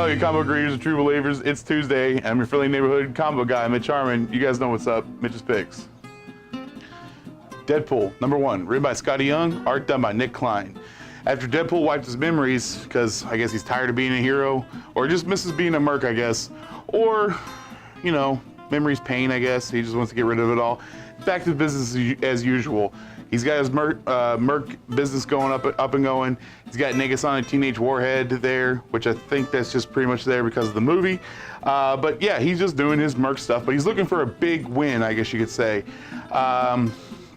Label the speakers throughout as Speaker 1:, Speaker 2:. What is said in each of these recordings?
Speaker 1: all you comic book readers and true believers. It's Tuesday, and I'm your friendly neighborhood comic book guy, Mitch. You guys know what's up. Mitch's Picks. Deadpool, #1, written by Scotty Young, art done by Nick Klein. After Deadpool wiped his memories, because I guess he's tired of being a hero, or just misses being a merc, I guess, or, you know, memories pain, I guess. He just wants to get rid of it all. Back to business as usual. He's got his merc business going up and going. He's got Negasonic Teenage Warhead there, which I think that's just pretty much there because of the movie. But yeah, he's just doing his merc stuff, but he's looking for a big win, I guess you could say.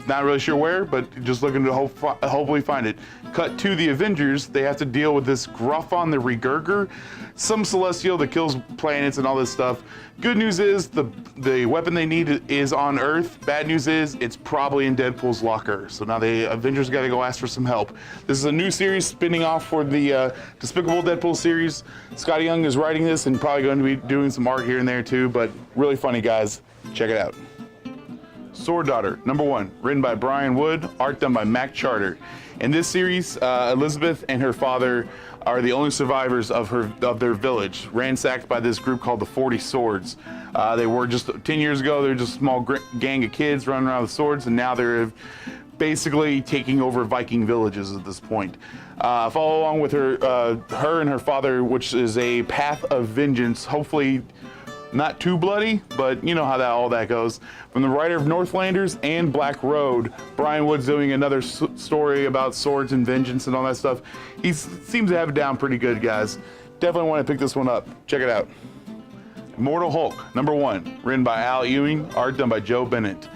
Speaker 1: Not really sure where, but just looking to hopefully find it. Cut to the Avengers. They have to deal with this Gruffon the Regurger, some celestial that kills planets and all this stuff. Good news is the weapon they need is on Earth. Bad news is it's probably in Deadpool's locker. So now the Avengers got to go ask for some help. This is a new series spinning off for the Despicable Deadpool series. Scotty Young is writing this and probably going to be doing some art here and there too, but really funny, guys. Check it out. Sword Daughter, #1, written by Brian Wood, art done by Mac Charter. In this series, Elizabeth and her father are the only survivors of their village, ransacked by this group called the 40 Swords. They were just 10 years ago, they were just a small gang of kids running around with swords, and now they're basically taking over Viking villages at this point. Follow along with her and her father, which is a path of vengeance, hopefully not too bloody, but you know how all that goes. From the writer of Northlanders and Black Road, Brian Wood's doing another story about swords and vengeance and all that stuff. He seems to have it down pretty good, guys. Definitely want to pick this one up. Check it out. Immortal Hulk, #1, written by Al Ewing, art done by Joe Bennett.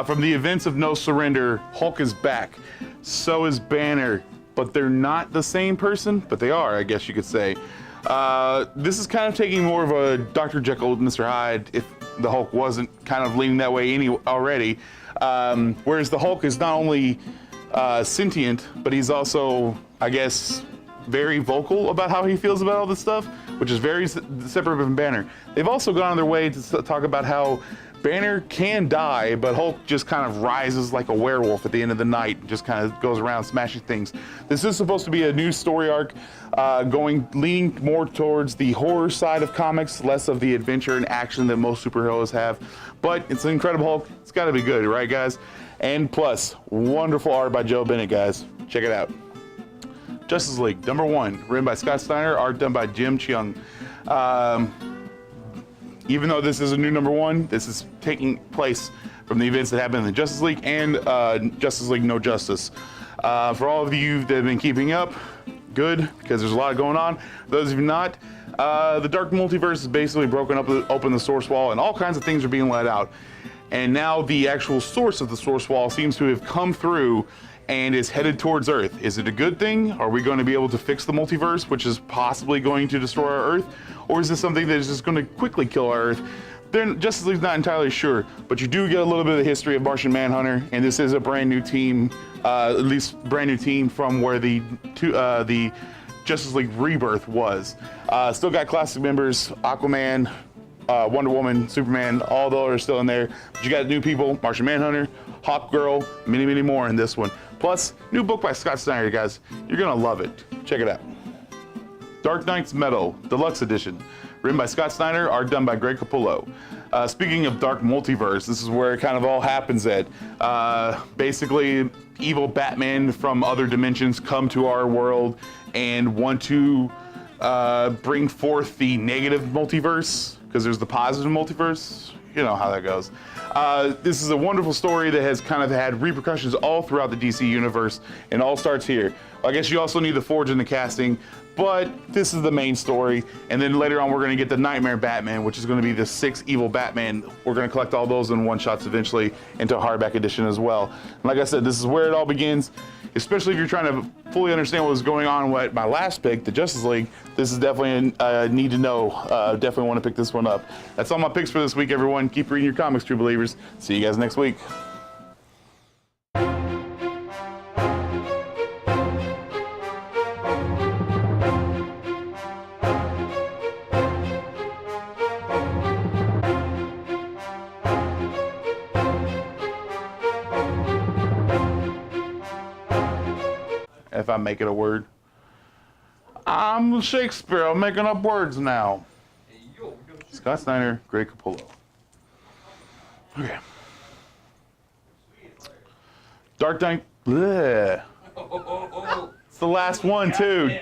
Speaker 1: From the events of No Surrender, Hulk is back. So is Banner, but they're not the same person, but they are, I guess you could say. This is kind of taking more of a Dr. Jekyll, Mr. Hyde, if the Hulk wasn't kind of leaning that way already. Whereas the Hulk is not only sentient, but he's also, I guess, very vocal about how he feels about all this stuff, which is very separate from Banner. They've also gone on their way to talk about how Banner can die, but Hulk just kind of rises like a werewolf at the end of the night, and just kind of goes around smashing things. This is supposed to be a new story arc, leaning more towards the horror side of comics, less of the adventure and action that most superheroes have. But it's an Incredible Hulk. It's got to be good, right, guys? And plus, wonderful art by Joe Bennett, guys. Check it out. Justice League, #1, written by Scott Snyder, art done by Jim Cheung. Even though this is a new #1, this is taking place from the events that happened in the Justice League and Justice League No Justice. For all of you that have been keeping up, good, because there's a lot going on. For those of you not, the Dark Multiverse is basically broken up, open the source wall, and all kinds of things are being let out. And now the actual source of the source wall seems to have come through and is headed towards Earth. Is it a good thing? Are we going to be able to fix the multiverse, which is possibly going to destroy our Earth? Or is this something that is just going to quickly kill our Earth? Justice League's not entirely sure, but you do get a little bit of the history of Martian Manhunter, and this is a brand new team, at least brand new team from where the Justice League Rebirth was. Still got classic members, Aquaman, Wonder Woman, Superman, all those are still in there. But you got new people, Martian Manhunter, Hawkgirl, many, many more in this one. Plus, new book by Scott Snyder, guys. You're gonna love it. Check it out. Dark Knight's Metal, Deluxe Edition. Written by Scott Snyder, art done by Greg Capullo. Speaking of Dark Multiverse, this is where it kind of all happens at. Basically, evil Batman from other dimensions come to our world and want to bring forth the negative multiverse, because there's the positive multiverse. You know how that goes. This is a wonderful story that has kind of had repercussions all throughout the DC universe, and all starts here. I guess you also need the Forge in the casting, but this is the main story. And then later on, we're going to get the Nightmare Batman, which is going to be the 6 evil Batman. We're going to collect all those in one-shots eventually into a hardback edition as well. And like I said, this is where it all begins, especially if you're trying to fully understand what was going on with my last pick, the Justice League. This is definitely a need to know. Definitely want to pick this one up. That's all my picks for this week, everyone. Keep reading your comics, true believers. See you guys next week. If I make it a word. I'm Shakespeare. I'm making up words now. Scott Snyder, Greg Capullo. Okay. Dark Knight. Bleh. It's the last one, too.